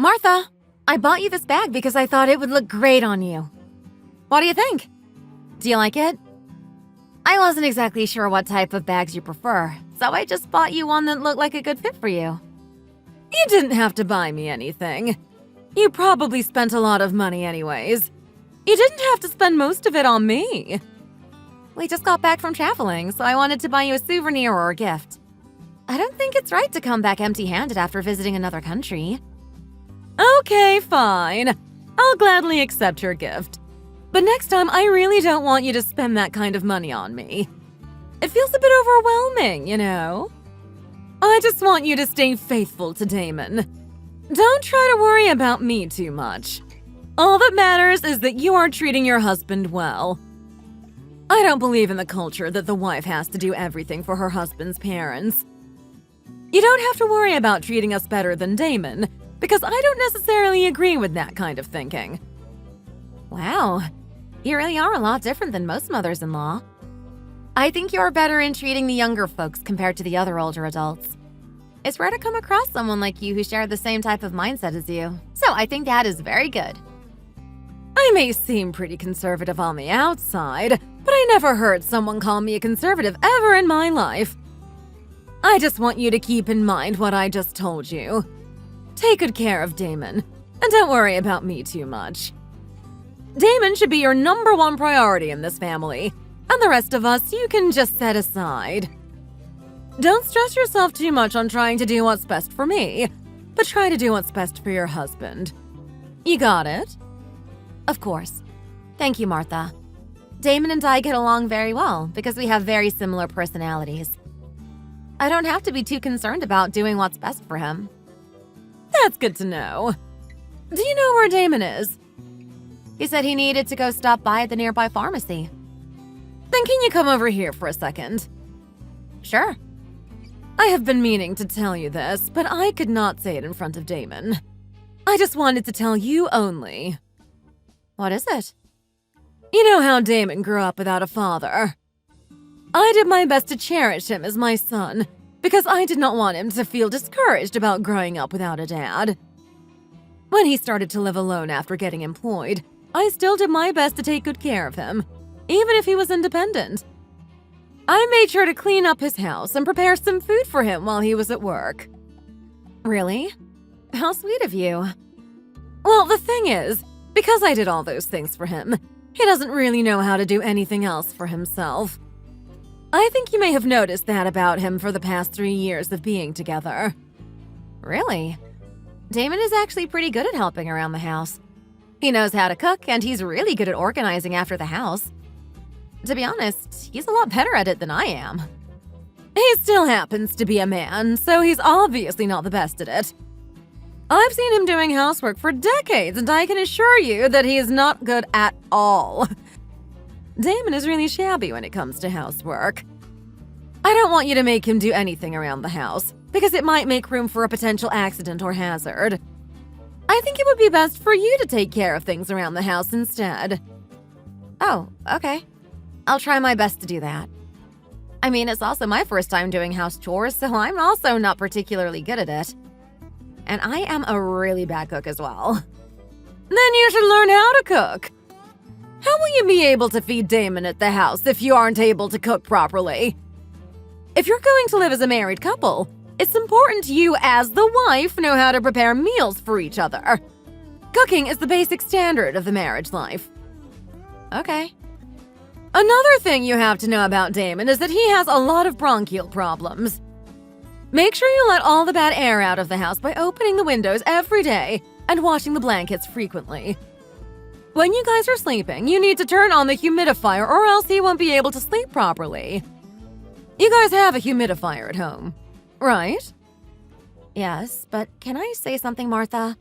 Martha, I bought you this bag because I thought it would look great on you. What do you think? Do you like it? I wasn't exactly sure what type of bags you prefer, so I just bought you one that looked like a good fit for you. You didn't have to buy me anything. You probably spent a lot of money anyways. You didn't have to spend most of it on me. We just got back from traveling, so I wanted to buy you a souvenir or a gift. I don't think it's right to come back empty-handed after visiting another country. Okay, fine. I'll gladly accept your gift. But next time, I really don't want you to spend that kind of money on me. It feels a bit overwhelming, you know? I just want you to stay faithful to Damon. Don't try to worry about me too much. All that matters is that you are treating your husband well. I don't believe in the culture that the wife has to do everything for her husband's parents. You don't have to worry about treating us better than Damon, because I don't necessarily agree with that kind of thinking. Wow, you really are a lot different than most mothers-in-law. I think you're better in treating the younger folks compared to the other older adults. It's rare to come across someone like you who share the same type of mindset as you, so I think that is very good. I may seem pretty conservative on the outside, but I never heard someone call me a conservative ever in my life. I just want you to keep in mind what I just told you. Take good care of Damon, and don't worry about me too much. Damon should be your #1 priority in this family, and the rest of us you can just set aside. Don't stress yourself too much on trying to do what's best for me, but try to do what's best for your husband. You got it? Of course. Thank you, Martha. Damon and I get along very well because we have very similar personalities. I don't have to be too concerned about doing what's best for him. That's good to know. Do you know where Damon is? He said he needed to go stop by at the nearby pharmacy. Then can you come over here for a second? Sure. I have been meaning to tell you this, but I could not say it in front of Damon. I just wanted to tell you only. What is it? You know how Damon grew up without a father. I did my best to cherish him as my son, because I did not want him to feel discouraged about growing up without a dad. When he started to live alone after getting employed, I still did my best to take good care of him, even if he was independent. I made sure to clean up his house and prepare some food for him while he was at work. Really? How sweet of you. Well, the thing is, because I did all those things for him, he doesn't really know how to do anything else for himself. I think you may have noticed that about him for the past 3 years of being together. Really? Damon is actually pretty good at helping around the house. He knows how to cook, and he's really good at organizing after the house. To be honest, he's a lot better at it than I am. He still happens to be a man, so he's obviously not the best at it. I've seen him doing housework for decades, and I can assure you that he is not good at all. Damon is really shabby when it comes to housework. I don't want you to make him do anything around the house, because it might make room for a potential accident or hazard. I think it would be best for you to take care of things around the house instead. Oh, okay. I'll try my best to do that. I mean, it's also my first time doing house chores, so I'm also not particularly good at it. And I am a really bad cook as well. Then you should learn how to cook. How will you be able to feed Damon at the house if you aren't able to cook properly? If you're going to live as a married couple, it's important you, as the wife, know how to prepare meals for each other. Cooking is the basic standard of the marriage life. Okay. Another thing you have to know about Damon is that he has a lot of bronchial problems. Make sure you let all the bad air out of the house by opening the windows every day and washing the blankets frequently. When you guys are sleeping, you need to turn on the humidifier or else he won't be able to sleep properly. You guys have a humidifier at home, right? Yes, but can I say something, Martha?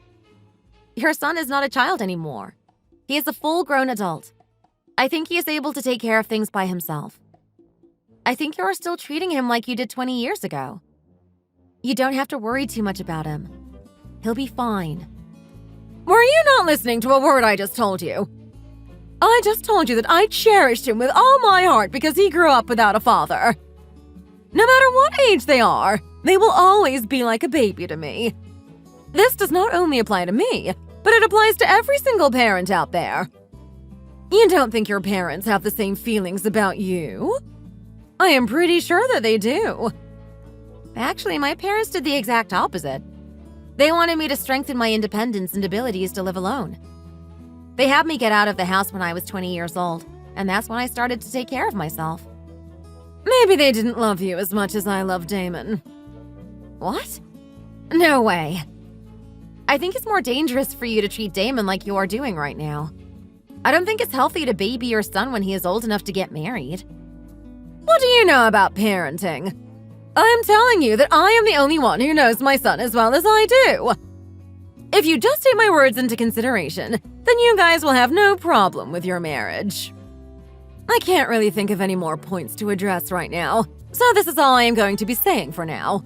Your son is not a child anymore. He is a full-grown adult. I think he is able to take care of things by himself. I think you are still treating him like you did 20 years ago. You don't have to worry too much about him. He'll be fine. Were you not listening to a word I just told you? I just told you that I cherished him with all my heart because he grew up without a father. No matter what age they are, they will always be like a baby to me. This does not only apply to me, but it applies to every single parent out there. You don't think your parents have the same feelings about you? I am pretty sure that they do. Actually, my parents did the exact opposite. They wanted me to strengthen my independence and abilities to live alone. They had me get out of the house when I was 20 years old, and that's when I started to take care of myself. Maybe they didn't love you as much as I love Damon. What? No way. I think it's more dangerous for you to treat Damon like you are doing right now. I don't think it's healthy to baby your son when he is old enough to get married. What do you know about parenting? I'm telling you that I am the only one who knows my son as well as I do. If you just take my words into consideration, then you guys will have no problem with your marriage. I can't really think of any more points to address right now, so this is all I am going to be saying for now.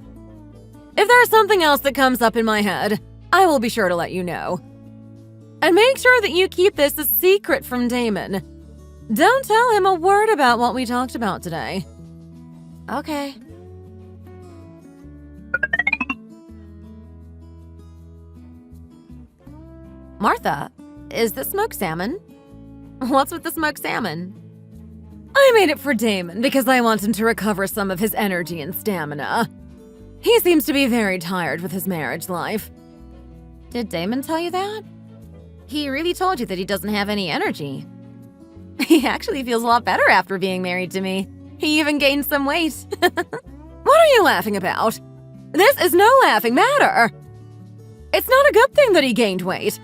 If there is something else that comes up in my head, I will be sure to let you know. And make sure that you keep this a secret from Damon. Don't tell him a word about what we talked about today. Okay. Martha, is this smoked salmon? What's with the smoked salmon? I made it for Damon because I want him to recover some of his energy and stamina. He seems to be very tired with his marriage life. Did Damon tell you that? He really told you that he doesn't have any energy. He actually feels a lot better after being married to me. He even gained some weight. What are you laughing about? This is no laughing matter. It's not a good thing that he gained weight.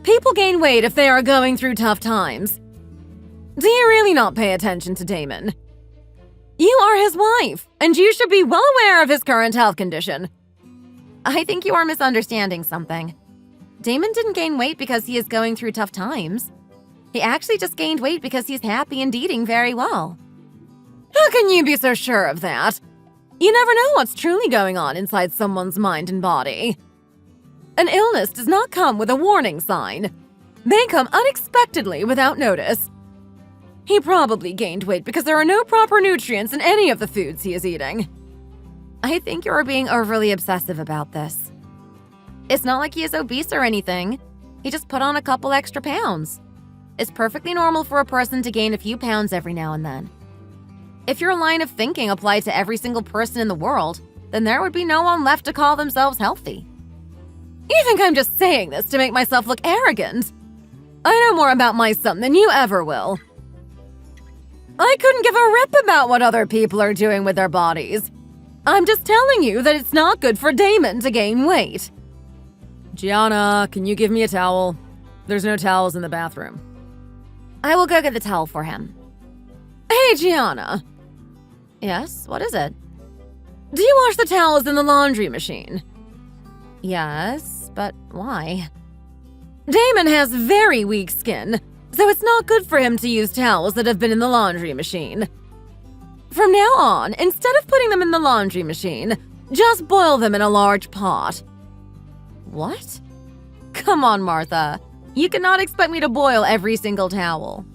People gain weight if they are going through tough times. Do you really not pay attention to Damon? You are his wife, and you should be well aware of his current health condition. I think you are misunderstanding something. Damon didn't gain weight because he is going through tough times. He actually just gained weight because he's happy and eating very well. How can you be so sure of that? You never know what's truly going on inside someone's mind and body. An illness does not come with a warning sign. They come unexpectedly without notice. He probably gained weight because there are no proper nutrients in any of the foods he is eating. I think you are being overly obsessive about this. It's not like he is obese or anything. He just put on a couple extra pounds. It's perfectly normal for a person to gain a few pounds every now and then. If your line of thinking applied to every single person in the world, then there would be no one left to call themselves healthy. You think I'm just saying this to make myself look arrogant? I know more about my son than you ever will. I couldn't give a rip about what other people are doing with their bodies. I'm just telling you that it's not good for Damon to gain weight. Gianna, can you give me a towel? There's no towels in the bathroom. I will go get the towel for him. Hey, Gianna. Yes, what is it? Do you wash the towels in the laundry machine? Yes, but why? Damon has very weak skin, so it's not good for him to use towels that have been in the laundry machine. From now on, instead of putting them in the laundry machine, just boil them in a large pot. What? Come on, Martha. You cannot expect me to boil every single towel.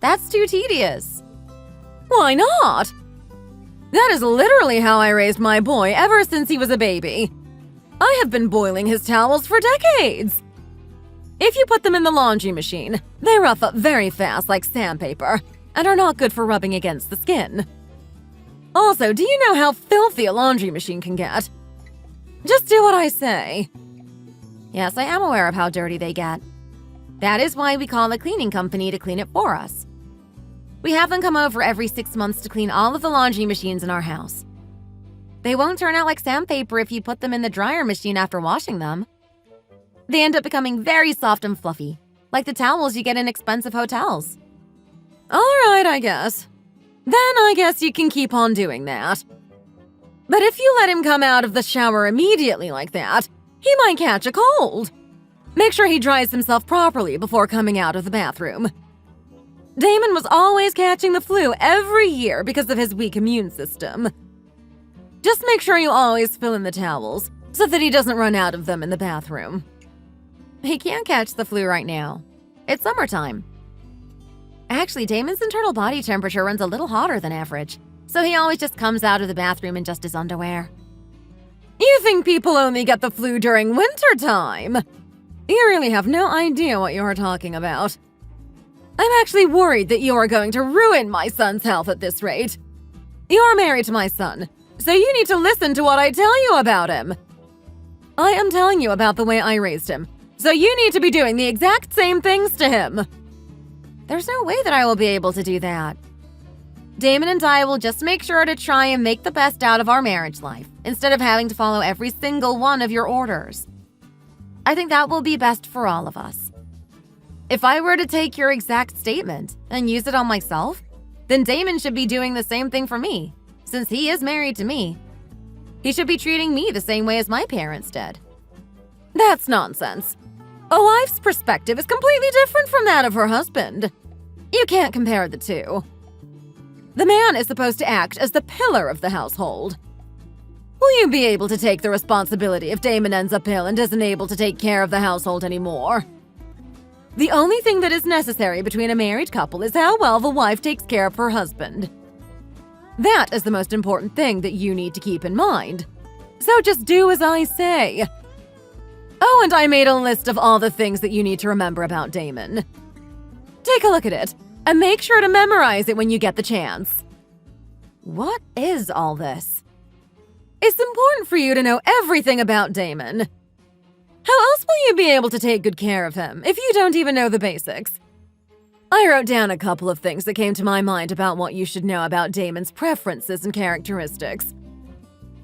That's too tedious. Why not? That is literally how I raised my boy ever since he was a baby. I have been boiling his towels for decades. If you put them in the laundry machine, they rough up very fast like sandpaper and are not good for rubbing against the skin. Also, do you know how filthy a laundry machine can get? Just do what I say. Yes, I am aware of how dirty they get. That is why we call a cleaning company to clean it for us. We have them come over every 6 months to clean all of the laundry machines in our house. They won't turn out like sandpaper if you put them in the dryer machine after washing them. They end up becoming very soft and fluffy, like the towels you get in expensive hotels. All right, I guess. Then I guess you can keep on doing that. But if you let him come out of the shower immediately like that, he might catch a cold. Make sure he dries himself properly before coming out of the bathroom. Damon was always catching the flu every year because of his weak immune system. Just make sure you always fill in the towels so that he doesn't run out of them in the bathroom. He can't catch the flu right now. It's summertime. Actually, Damon's internal body temperature runs a little hotter than average, so he always just comes out of the bathroom in just his underwear. You think people only get the flu during wintertime? You really have no idea what you're talking about. I'm actually worried that you are going to ruin my son's health at this rate. You're married to my son, so you need to listen to what I tell you about him. I am telling you about the way I raised him, so you need to be doing the exact same things to him. There's no way that I will be able to do that. Damon and I will just make sure to try and make the best out of our marriage life, instead of having to follow every single one of your orders. I think that will be best for all of us. If I were to take your exact statement and use it on myself, then Damon should be doing the same thing for me, since he is married to me. He should be treating me the same way as my parents did. That's nonsense. A wife's perspective is completely different from that of her husband. You can't compare the two. The man is supposed to act as the pillar of the household. Will you be able to take the responsibility if Damon ends up ill and isn't able to take care of the household anymore? The only thing that is necessary between a married couple is how well the wife takes care of her husband. That is the most important thing that you need to keep in mind. So just do as I say. Oh, and I made a list of all the things that you need to remember about Damon. Take a look at it, and make sure to memorize it when you get the chance. What is all this? It's important for you to know everything about Damon. How else will you be able to take good care of him if you don't even know the basics? I wrote down a couple of things that came to my mind about what you should know about Damon's preferences and characteristics.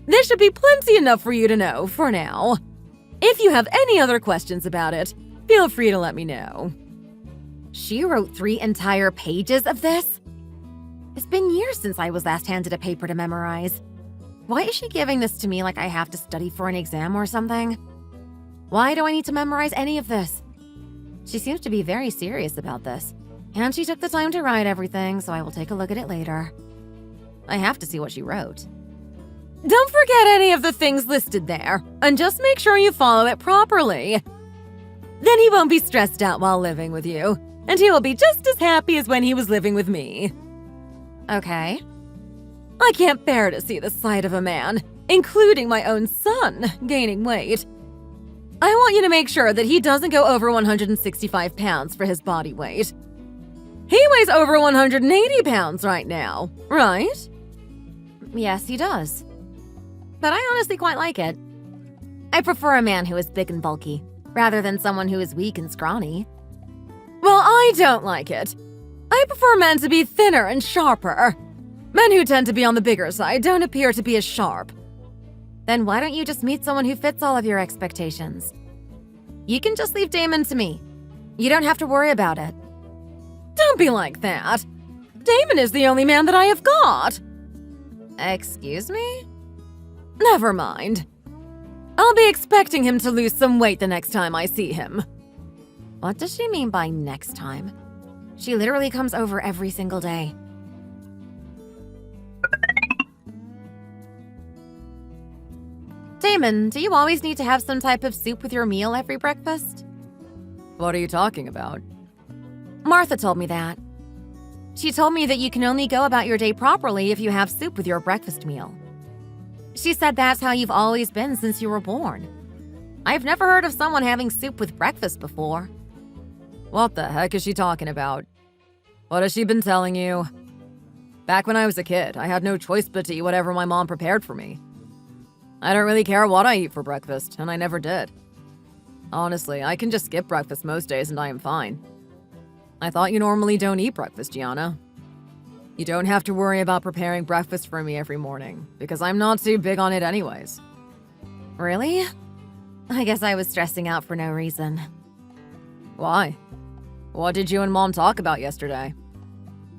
This should be plenty enough for you to know for now. If you have any other questions about it, feel free to let me know. She wrote 3 entire pages of this? It's been years since I was last handed a paper to memorize. Why is she giving this to me like I have to study for an exam or something? Why do I need to memorize any of this? She seems to be very serious about this, and she took the time to write everything, so I will take a look at it later. I have to see what she wrote. Don't forget any of the things listed there, and just make sure you follow it properly. Then he won't be stressed out while living with you, and he will be just as happy as when he was living with me. Okay. I can't bear to see the sight of a man, including my own son, gaining weight. I want you to make sure that he doesn't go over 165 pounds for his body weight. He weighs over 180 pounds right now, right? Yes, he does. But I honestly quite like it. I prefer a man who is big and bulky, rather than someone who is weak and scrawny. Well, I don't like it. I prefer men to be thinner and sharper. Men who tend to be on the bigger side don't appear to be as sharp. Then why don't you just meet someone who fits all of your expectations? You can just leave Damon to me. You don't have to worry about it. Don't be like that. Damon is the only man that I have got. Excuse me? Never mind. I'll be expecting him to lose some weight the next time I see him. What does she mean by next time? She literally comes over every single day. Damon, do you always need to have some type of soup with your meal every breakfast? What are you talking about? Martha told me that. She told me that you can only go about your day properly if you have soup with your breakfast meal. She said that's how you've always been since you were born. I've never heard of someone having soup with breakfast before. What the heck is she talking about? What has she been telling you? Back when I was a kid, I had no choice but to eat whatever my mom prepared for me. I don't really care what I eat for breakfast, and I never did. Honestly, I can just skip breakfast most days and I am fine. I thought you normally don't eat breakfast, Gianna. You don't have to worry about preparing breakfast for me every morning, because I'm not too big on it anyways. Really? I guess I was stressing out for no reason. Why? What did you and Mom talk about yesterday?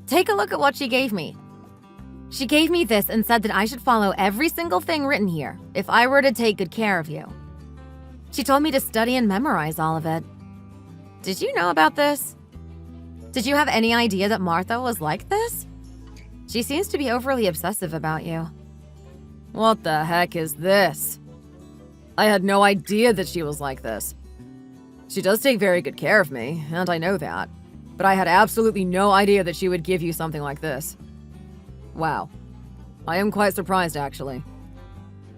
Take a look at what she gave me. She gave me this and said that I should follow every single thing written here if I were to take good care of you. She told me to study and memorize all of it. Did you know about this? Did you have any idea that Martha was like this? She seems to be overly obsessive about you. What the heck is this? I had no idea that she was like this. She does take very good care of me, and I know that. But I had absolutely no idea that she would give you something like this. Wow. I am quite surprised, actually.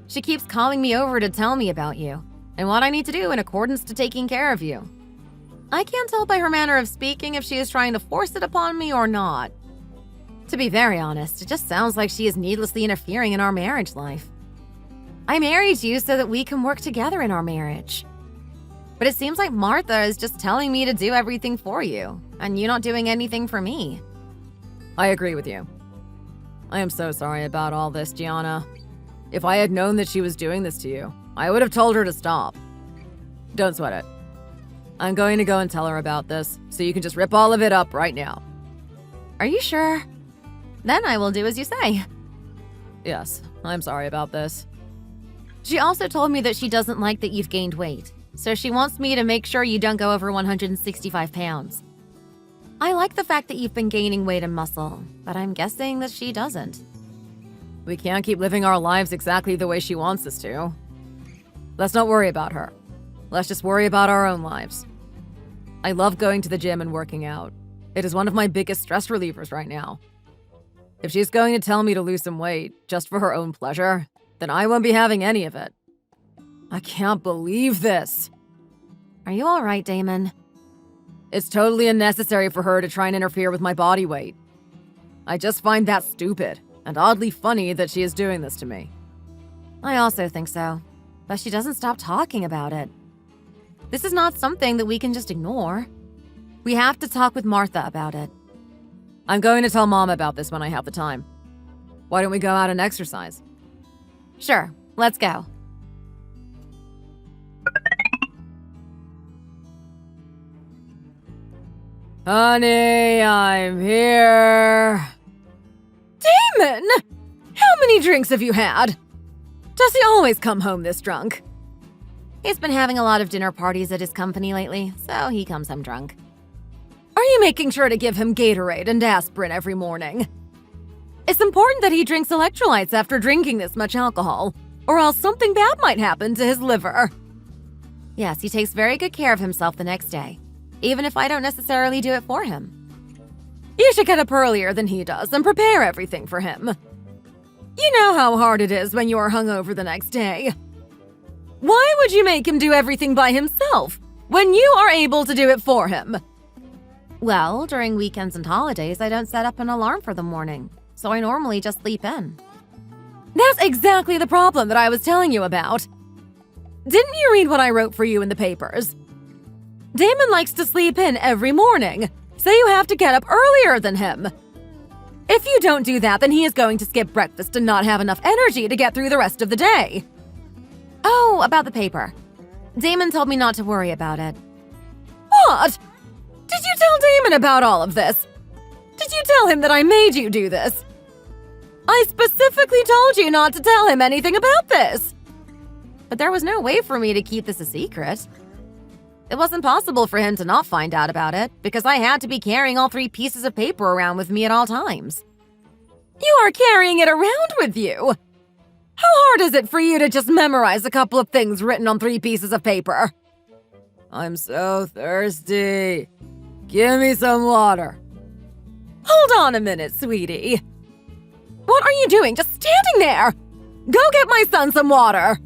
She keeps calling me over to tell me about you and what I need to do in accordance to taking care of you. I can't tell by her manner of speaking if she is trying to force it upon me or not. To be very honest, it just sounds like she is needlessly interfering in our marriage life. I married you so that we can work together in our marriage. But it seems like Martha is just telling me to do everything for you, and you not doing anything for me. I agree with you. I am so sorry about all this, Gianna. If I had known that she was doing this to you, I would have told her to stop. Don't sweat it. I'm going to go and tell her about this, so you can just rip all of it up right now. Are you sure? Then I will do as you say. Yes, I'm sorry about this. She also told me that she doesn't like that you've gained weight, so she wants me to make sure you don't go over 165 pounds. I like the fact that you've been gaining weight and muscle, but I'm guessing that she doesn't. We can't keep living our lives exactly the way she wants us to. Let's not worry about her. Let's just worry about our own lives. I love going to the gym and working out. It is one of my biggest stress relievers right now. If she's going to tell me to lose some weight just for her own pleasure, then I won't be having any of it. I can't believe this. Are you all right, Damon? It's totally unnecessary for her to try and interfere with my body weight. I just find that stupid and oddly funny that she is doing this to me. I also think so, but she doesn't stop talking about it. This is not something that we can just ignore. We have to talk with Martha about it. I'm going to tell Mom about this when I have the time. Why don't we go out and exercise? Sure, let's go. Honey, I'm here. Damon! How many drinks have you had? Does he always come home this drunk? He's been having a lot of dinner parties at his company lately, so he comes home drunk. Are you making sure to give him Gatorade and aspirin every morning? It's important that he drinks electrolytes after drinking this much alcohol, or else something bad might happen to his liver. Yes, he takes very good care of himself the next day, even if I don't necessarily do it for him. You should get up earlier than he does and prepare everything for him. You know how hard it is when you're hungover the next day. Why would you make him do everything by himself when you are able to do it for him? Well, during weekends and holidays, I don't set up an alarm for the morning, so I normally just sleep in. That's exactly the problem that I was telling you about. Didn't you read what I wrote for you in the papers? Damon likes to sleep in every morning, so you have to get up earlier than him. If you don't do that, then he is going to skip breakfast and not have enough energy to get through the rest of the day. Oh, about the paper. Damon told me not to worry about it. What? Did you tell Damon about all of this? Did you tell him that I made you do this? I specifically told you not to tell him anything about this. But there was no way for me to keep this a secret. It wasn't possible for him to not find out about it, because I had to be carrying all 3 pieces of paper around with me at all times. You are carrying it around with you? How hard is it for you to just memorize a couple of things written on 3 pieces of paper? I'm so thirsty. Give me some water. Hold on a minute, sweetie. What are you doing? Just standing there! Go get my son some water!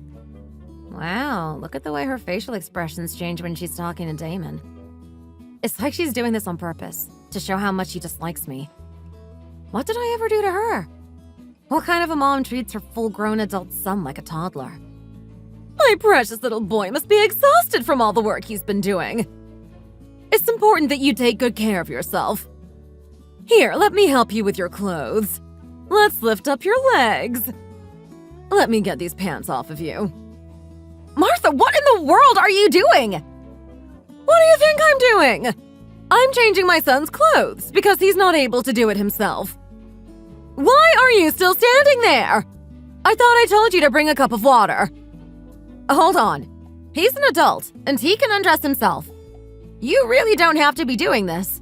Wow, look at the way her facial expressions change when she's talking to Damon. It's like she's doing this on purpose, to show how much she dislikes me. What did I ever do to her? What kind of a mom treats her full-grown adult son like a toddler? My precious little boy must be exhausted from all the work he's been doing. It's important that you take good care of yourself. Here, let me help you with your clothes. Let's lift up your legs. Let me get these pants off of you. Martha, what in the world are you doing? What do you think I'm doing? I'm changing my son's clothes because he's not able to do it himself. Why are you still standing there? I thought I told you to bring a cup of water. Hold on. He's an adult, and he can undress himself. You really don't have to be doing this.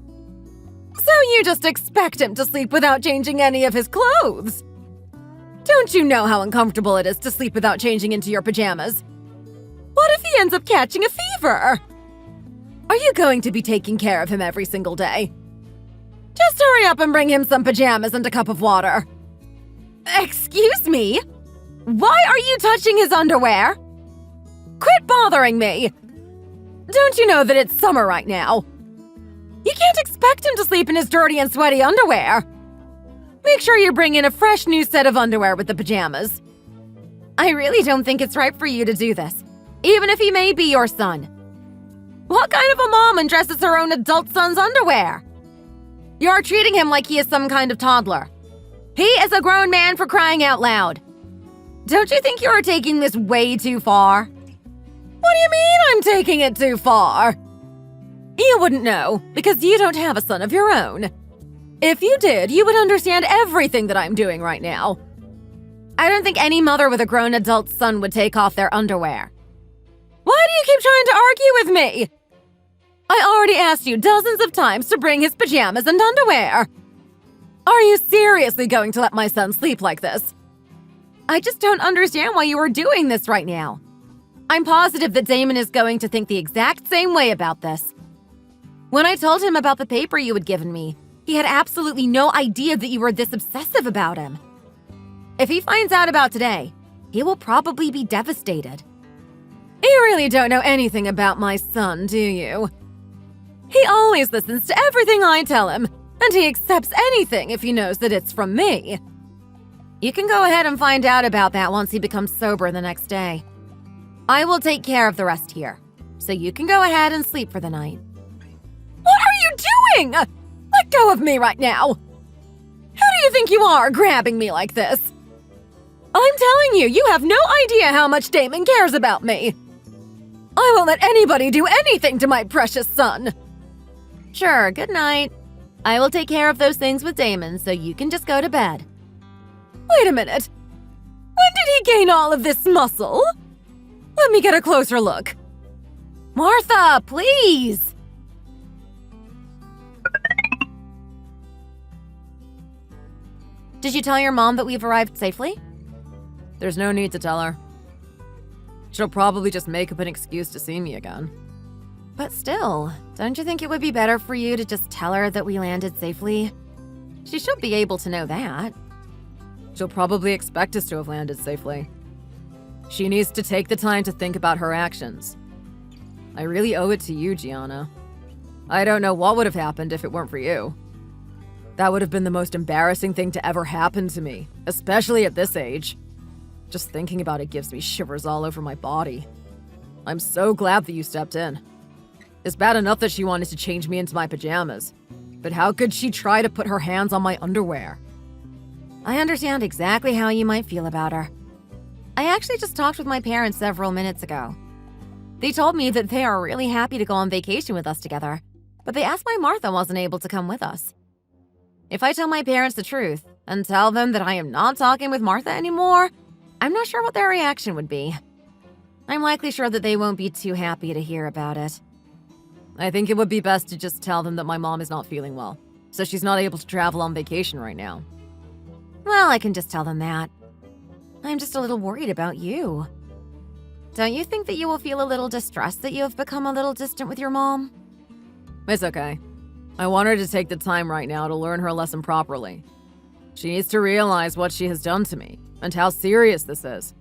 So you just expect him to sleep without changing any of his clothes? Don't you know how uncomfortable it is to sleep without changing into your pajamas? What if he ends up catching a fever? Are you going to be taking care of him every single day? Just hurry up and bring him some pajamas and a cup of water. Excuse me? Why are you touching his underwear? Quit bothering me! Don't you know that it's summer right now? You can't expect him to sleep in his dirty and sweaty underwear. Make sure you bring in a fresh new set of underwear with the pajamas. I really don't think it's right for you to do this, even if he may be your son. What kind of a mom undresses her own adult son's underwear? You're treating him like he is some kind of toddler. He is a grown man, for crying out loud. Don't you think you're taking this way too far? What do you mean I'm taking it too far? You wouldn't know, because you don't have a son of your own. If you did, you would understand everything that I'm doing right now. I don't think any mother with a grown adult son would take off their underwear. Why do you keep trying to argue with me? I already asked you dozens of times to bring his pajamas and underwear. Are you seriously going to let my son sleep like this? I just don't understand why you are doing this right now. I'm positive that Damon is going to think the exact same way about this. When I told him about the paper you had given me, he had absolutely no idea that you were this obsessive about him. If he finds out about today, he will probably be devastated. You really don't know anything about my son, do you? He always listens to everything I tell him, and he accepts anything if he knows that it's from me. You can go ahead and find out about that once he becomes sober the next day. I will take care of the rest here, so you can go ahead and sleep for the night. What are you doing? Let go of me right now! Who do you think you are, grabbing me like this? I'm telling you, you have no idea how much Damon cares about me. I won't let anybody do anything to my precious son. Sure, good night. I will take care of those things with Damon, so you can just go to bed. Wait a minute. When did he gain all of this muscle? Let me get a closer look. Martha, please! Did you tell your mom that we've arrived safely? There's no need to tell her. She'll probably just make up an excuse to see me again. But still, don't you think it would be better for you to just tell her that we landed safely? She should be able to know that. She'll probably expect us to have landed safely. She needs to take the time to think about her actions. I really owe it to you, Gianna. I don't know what would have happened if it weren't for you. That would have been the most embarrassing thing to ever happen to me, especially at this age. Just thinking about it gives me shivers all over my body. I'm so glad that you stepped in. It's bad enough that she wanted to change me into my pajamas, but how could she try to put her hands on my underwear? I understand exactly how you might feel about her. I actually just talked with my parents several minutes ago. They told me that they are really happy to go on vacation with us together, but they asked why Martha wasn't able to come with us. If I tell my parents the truth and tell them that I am not talking with Martha anymore, I'm not sure what their reaction would be. I'm likely sure that they won't be too happy to hear about it. I think it would be best to just tell them that my mom is not feeling well, so she's not able to travel on vacation right now. Well, I can just tell them that. I'm just a little worried about you. Don't you think that you will feel a little distressed that you have become a little distant with your mom? It's okay. I want her to take the time right now to learn her lesson properly. She needs to realize what she has done to me and how serious this is.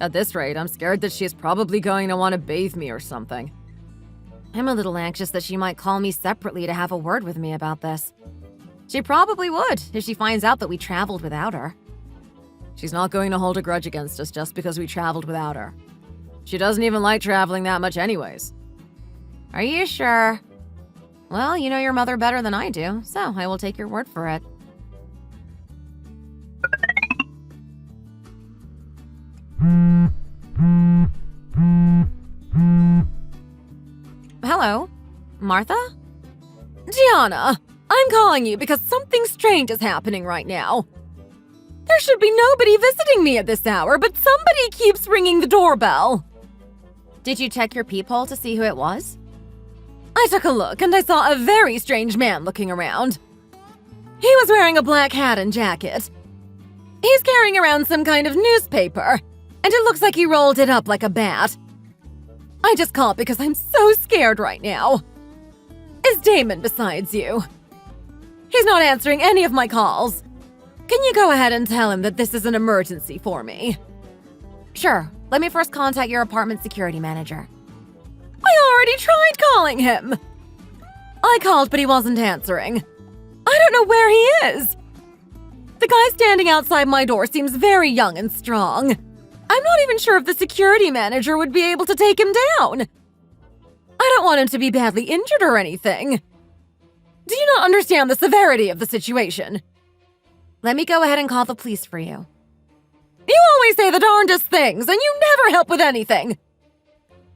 At this rate, I'm scared that she is probably going to want to bathe me or something. I'm a little anxious that she might call me separately to have a word with me about this. She probably would if she finds out that we traveled without her. She's not going to hold a grudge against us just because we traveled without her. She doesn't even like traveling that much anyways. Are you sure? Well, you know your mother better than I do, so I will take your word for it. Hello? Martha? Gianna, I'm calling you because something strange is happening right now. There should be nobody visiting me at this hour, but somebody keeps ringing the doorbell. Did you check your peephole to see who it was? I took a look and I saw a very strange man looking around. He was wearing a black hat and jacket. He's carrying around some kind of newspaper, and it looks like he rolled it up like a bat. I just called because I'm so scared right now. Is Damon besides you? He's not answering any of my calls. Can you go ahead and tell him that this is an emergency for me? Sure, let me first contact your apartment security manager. I already tried calling him. I called, but he wasn't answering. I don't know where he is. The guy standing outside my door seems very young and strong. I'm not even sure if the security manager would be able to take him down. I don't want him to be badly injured or anything. Do you not understand the severity of the situation? Let me go ahead and call the police for you. You always say the darndest things, and you never help with anything.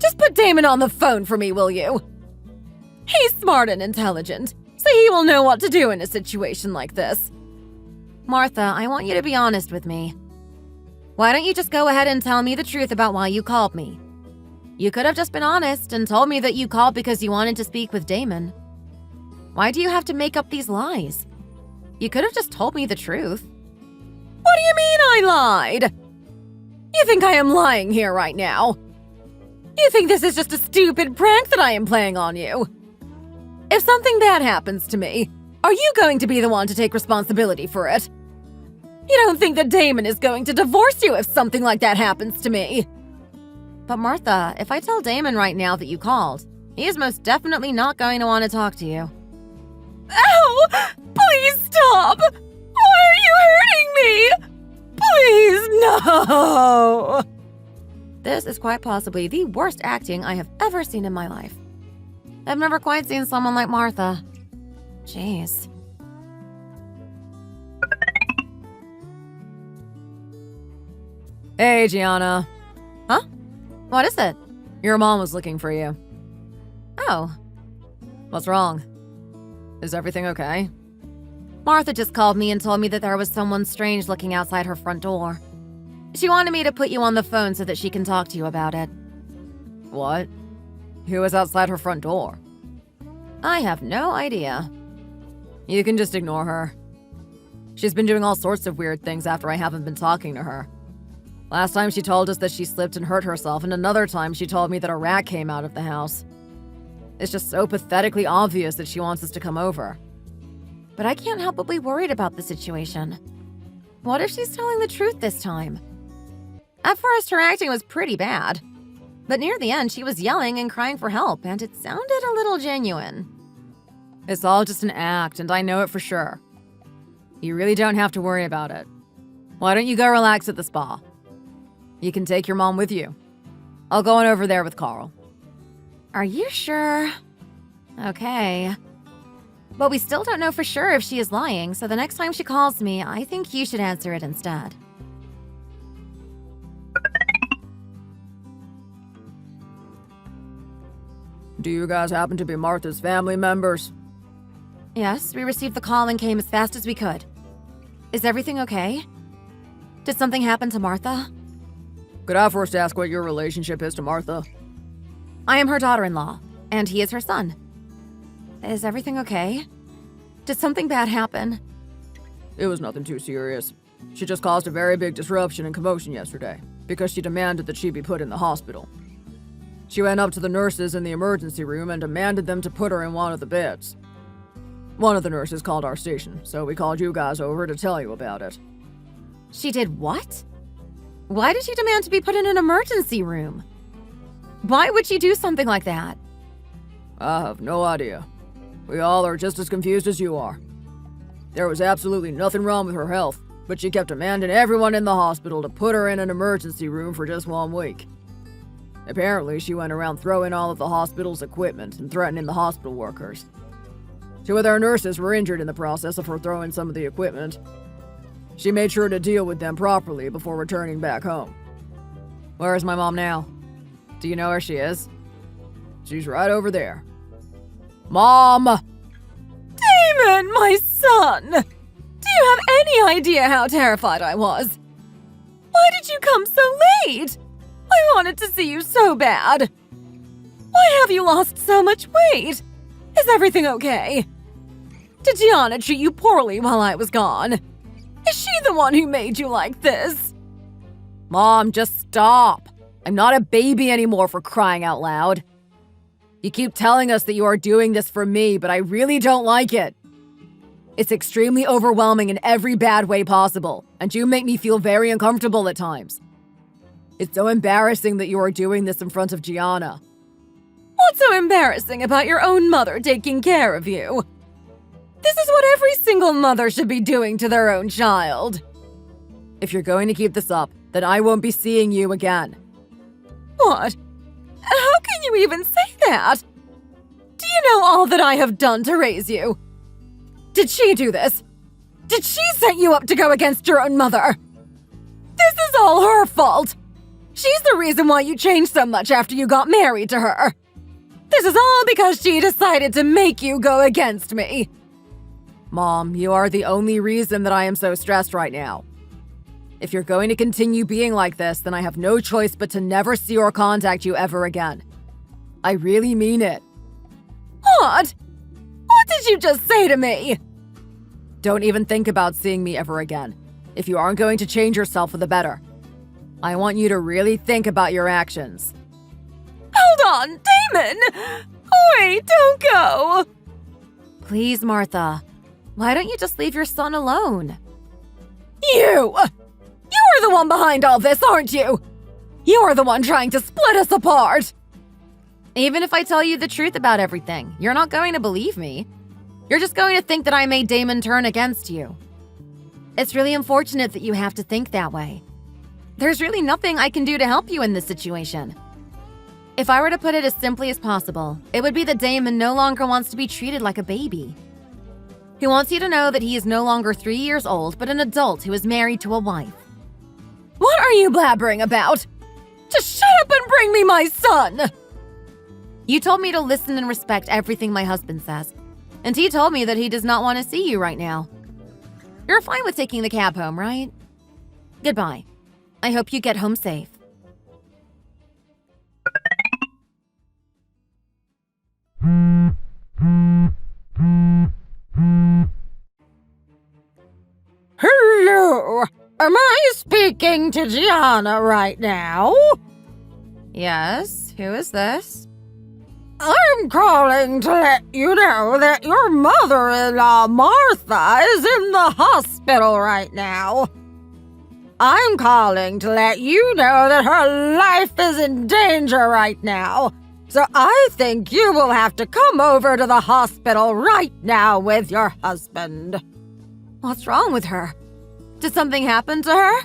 Just put Damon on the phone for me, will you? He's smart and intelligent, so he will know what to do in a situation like this. Martha, I want you to be honest with me. Why don't you just go ahead and tell me the truth about why you called me? You could have just been honest and told me that you called because you wanted to speak with Damon. Why do you have to make up these lies? You could have just told me the truth. What do you mean I lied? You think I am lying here right now? You think this is just a stupid prank that I am playing on you? If something bad happens to me, are you going to be the one to take responsibility for it? You don't think that Damon is going to divorce you if something like that happens to me? But Martha, if I tell Damon right now that you called, he is most definitely not going to want to talk to you. Ow! Please stop! Why are you hurting me? Please, no! This is quite possibly the worst acting I have ever seen in my life. I've never quite seen someone like Martha. Jeez. Hey, Gianna. Huh? What is it? Your mom was looking for you. Oh. What's wrong? Is everything okay? Martha just called me and told me that there was someone strange looking outside her front door. She wanted me to put you on the phone so that she can talk to you about it. What? Who was outside her front door? I have no idea. You can just ignore her. She's been doing all sorts of weird things after I haven't been talking to her. Last time she told us that she slipped and hurt herself, and another time she told me that a rat came out of the house. It's just so pathetically obvious that she wants us to come over. But I can't help but be worried about the situation. What if she's telling the truth this time? At first, her acting was pretty bad. But near the end, she was yelling and crying for help, and it sounded a little genuine. It's all just an act, and I know it for sure. You really don't have to worry about it. Why don't you go relax at the spa? You can take your mom with you. I'll go on over there with Carl. Are you sure? Okay. But we still don't know for sure if she is lying, so the next time she calls me, I think you should answer it instead. Do you guys happen to be Martha's family members? Yes, we received the call and came as fast as we could. Is everything okay? Did something happen to Martha? Could I first ask what your relationship is to Martha? I am her daughter-in-law, and he is her son. Is everything okay? Did something bad happen? It was nothing too serious. She just caused a very big disruption and commotion yesterday because she demanded that she be put in the hospital. She went up to the nurses in the emergency room and demanded them to put her in one of the beds. One of the nurses called our station, so we called you guys over to tell you about it. She did what? Why did she demand to be put in an emergency room? Why would she do something like that? I have no idea. We all are just as confused as you are. There was absolutely nothing wrong with her health, but she kept demanding everyone in the hospital to put her in an emergency room for just 1 week. Apparently, she went around throwing all of the hospital's equipment and threatening the hospital workers. Two of their nurses were injured in the process of her throwing some of the equipment. She made sure to deal with them properly before returning back home. Where is my mom now? Do you know where she is? She's right over there. Mom! Damon, my son! Do you have any idea how terrified I was? Why did you come so late? I wanted to see you so bad. Why have you lost so much weight? Is everything okay? Did Gianna treat you poorly while I was gone? Is she the one who made you like this? Mom, just stop. I'm not a baby anymore, for crying out loud. You keep telling us that you are doing this for me, but I really don't like it. It's extremely overwhelming in every bad way possible, and you make me feel very uncomfortable at times. It's so embarrassing that you are doing this in front of Gianna. What's so embarrassing about your own mother taking care of you? This is what every single mother should be doing to their own child. If you're going to keep this up, then I won't be seeing you again. What? How can you even say that? Do you know all that I have done to raise you? Did she do this? Did she set you up to go against your own mother? This is all her fault. She's the reason why you changed so much after you got married to her. This is all because she decided to make you go against me. Mom, you are the only reason that I am so stressed right now. If you're going to continue being like this, then I have no choice but to never see or contact you ever again. I really mean it. What? What did you just say to me? Don't even think about seeing me ever again, if you aren't going to change yourself for the better. I want you to really think about your actions. Hold on, Damon! Wait, don't go! Please, Martha. Why don't you just leave your son alone? You! You are the one behind all this, aren't you? You are the one trying to split us apart! Even if I tell you the truth about everything, you're not going to believe me. You're just going to think that I made Damon turn against you. It's really unfortunate that you have to think that way. There's really nothing I can do to help you in this situation. If I were to put it as simply as possible, it would be that Damon no longer wants to be treated like a baby. He wants you to know that he is no longer 3 years old, but an adult who is married to a wife. What are you blabbering about? Just shut up and bring me my son! You told me to listen and respect everything my husband says, and he told me that he does not want to see you right now. You're fine with taking the cab home, right? Goodbye. I hope you get home safe. Hello! Am I speaking to Gianna right now? Yes, who is this? I'm calling to let you know that your mother-in-law, Martha, is in the hospital right now. I'm calling to let you know that her life is in danger right now. So I think you will have to come over to the hospital right now with your husband. What's wrong with her? Did something happen to her?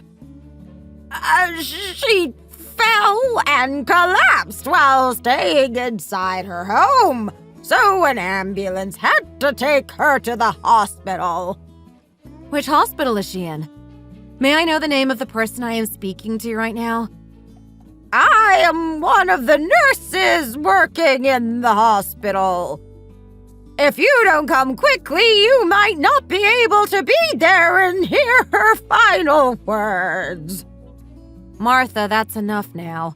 She fell and collapsed while staying inside her home. So an ambulance had to take her to the hospital. Which hospital is she in? May I know the name of the person I am speaking to right now? I am one of the nurses working in the hospital. If you don't come quickly, you might not be able to be there and hear her final words. Martha, that's enough now.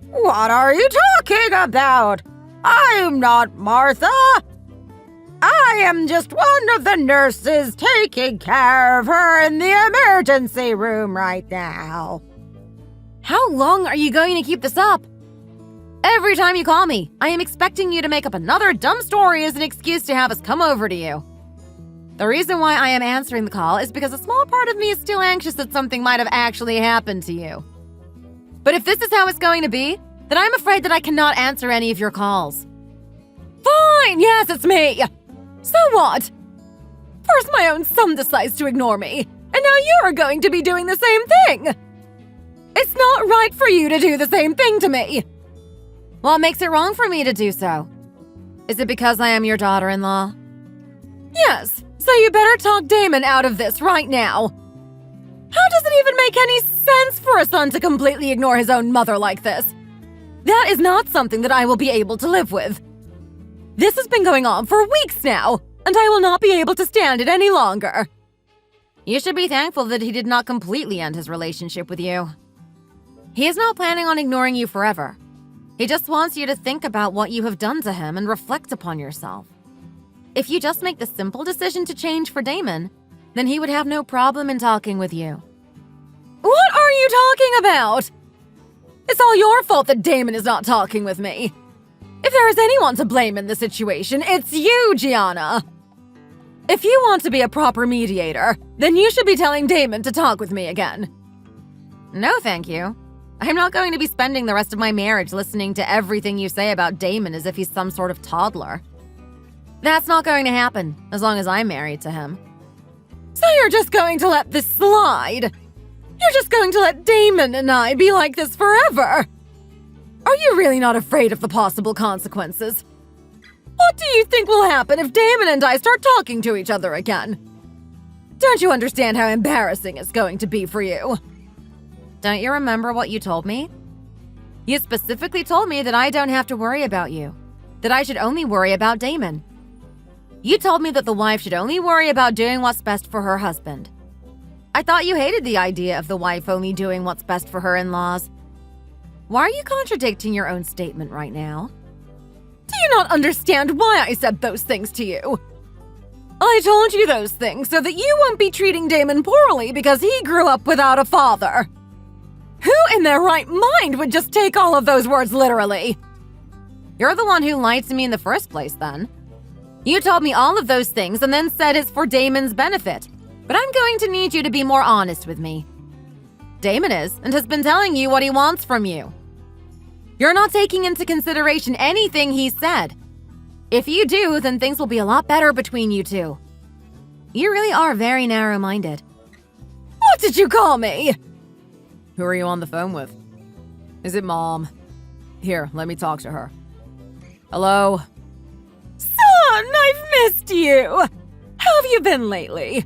What are you talking about? I'm not Martha. I am just one of the nurses taking care of her in the emergency room right now. How long are you going to keep this up? Every time you call me, I am expecting you to make up another dumb story as an excuse to have us come over to you. The reason why I am answering the call is because a small part of me is still anxious that something might have actually happened to you. But if this is how it's going to be, then I'm afraid that I cannot answer any of your calls. Fine, yes, it's me. So what? First my own son decides to ignore me, and now you're going to be doing the same thing. It's not right for you to do the same thing to me. What makes it wrong for me to do so? Is it because I am your daughter-in-law? Yes, so you better talk Damon out of this right now. How does it even make any sense for a son to completely ignore his own mother like this? That is not something that I will be able to live with. This has been going on for weeks now, and I will not be able to stand it any longer. You should be thankful that he did not completely end his relationship with you. He is not planning on ignoring you forever. He just wants you to think about what you have done to him and reflect upon yourself. If you just make the simple decision to change for Damon, then he would have no problem in talking with you. What are you talking about? It's all your fault that Damon is not talking with me. If there is anyone to blame in this situation, it's you, Gianna. If you want to be a proper mediator, then you should be telling Damon to talk with me again. No, thank you. I'm not going to be spending the rest of my marriage listening to everything you say about Damon as if he's some sort of toddler. That's not going to happen, as long as I'm married to him. So you're just going to let this slide? You're just going to let Damon and I be like this forever? Are you really not afraid of the possible consequences? What do you think will happen if Damon and I start talking to each other again? Don't you understand how embarrassing it's going to be for you? Don't you remember what you told me? You specifically told me that I don't have to worry about you, that I should only worry about Damon. You told me that the wife should only worry about doing what's best for her husband. I thought you hated the idea of the wife only doing what's best for her in-laws. Why are you contradicting your own statement right now? Do you not understand why I said those things to you? I told you those things so that you won't be treating Damon poorly because he grew up without a father. Who in their right mind would just take all of those words literally? You're the one who lied to me in the first place, then. You told me all of those things and then said it's for Damon's benefit. But I'm going to need you to be more honest with me. Damon is, and has been telling you what he wants from you. You're not taking into consideration anything he said. If you do, then things will be a lot better between you two. You really are very narrow-minded. What did you call me? Who are you on the phone with? Is it Mom? Here, let me talk to her. Hello? Son, I've missed you! How have you been lately?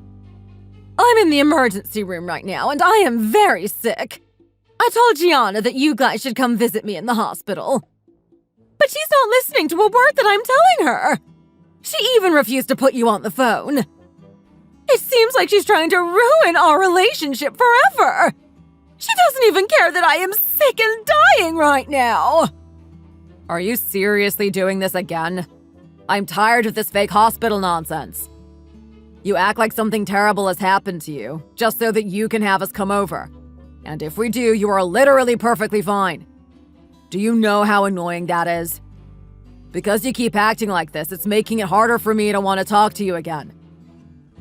I'm in the emergency room right now, and I am very sick. I told Gianna that you guys should come visit me in the hospital. But she's not listening to a word that I'm telling her. She even refused to put you on the phone. It seems like she's trying to ruin our relationship forever. She doesn't even care that I am sick and dying right now. Are you seriously doing this again? I'm tired of this fake hospital nonsense. You act like something terrible has happened to you, just so that you can have us come over. And if we do, you are literally perfectly fine. Do you know how annoying that is? Because you keep acting like this, it's making it harder for me to want to talk to you again.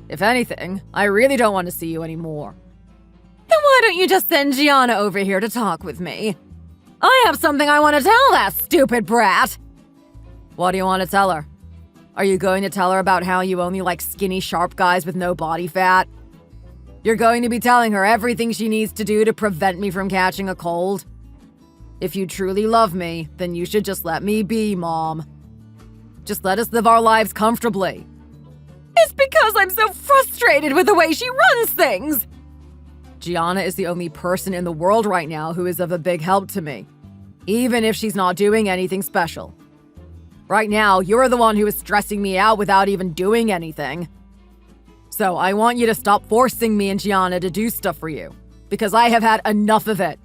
If anything, I really don't want to see you anymore. Then why don't you just send Gianna over here to talk with me? I have something I want to tell that stupid brat. What do you want to tell her? Are you going to tell her about how you only like skinny, sharp guys with no body fat? You're going to be telling her everything she needs to do to prevent me from catching a cold? If you truly love me, then you should just let me be, Mom. Just let us live our lives comfortably. It's because I'm so frustrated with the way she runs things. Gianna is the only person in the world right now who is of a big help to me, even if she's not doing anything special. Right now, you're the one who is stressing me out without even doing anything. So I want you to stop forcing me and Gianna to do stuff for you, because I have had enough of it.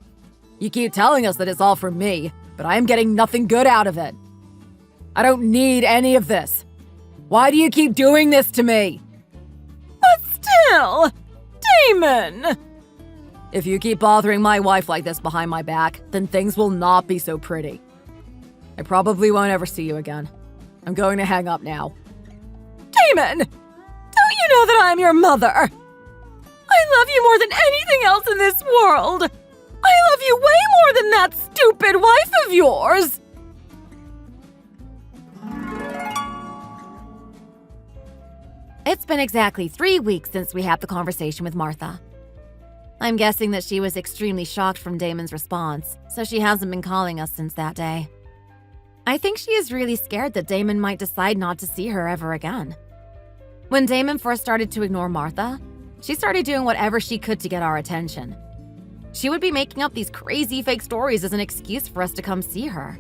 You keep telling us that it's all for me, but I am getting nothing good out of it. I don't need any of this. Why do you keep doing this to me? But still, Damon! If you keep bothering my wife like this behind my back, then things will not be so pretty. I probably won't ever see you again. I'm going to hang up now. Damon! Don't you know that I'm your mother? I love you more than anything else in this world! I love you way more than that stupid wife of yours! It's been exactly 3 weeks since we had the conversation with Martha. I'm guessing that she was extremely shocked from Damon's response, so she hasn't been calling us since that day. I think she is really scared that Damon might decide not to see her ever again. When Damon first started to ignore Martha, she started doing whatever she could to get our attention. She would be making up these crazy fake stories as an excuse for us to come see her.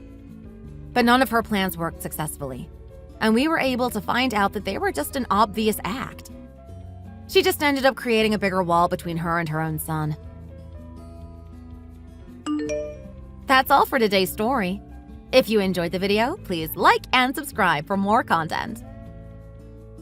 But none of her plans worked successfully, and we were able to find out that they were just an obvious act. She just ended up creating a bigger wall between her and her own son. That's all for today's story. If you enjoyed the video, please like and subscribe for more content.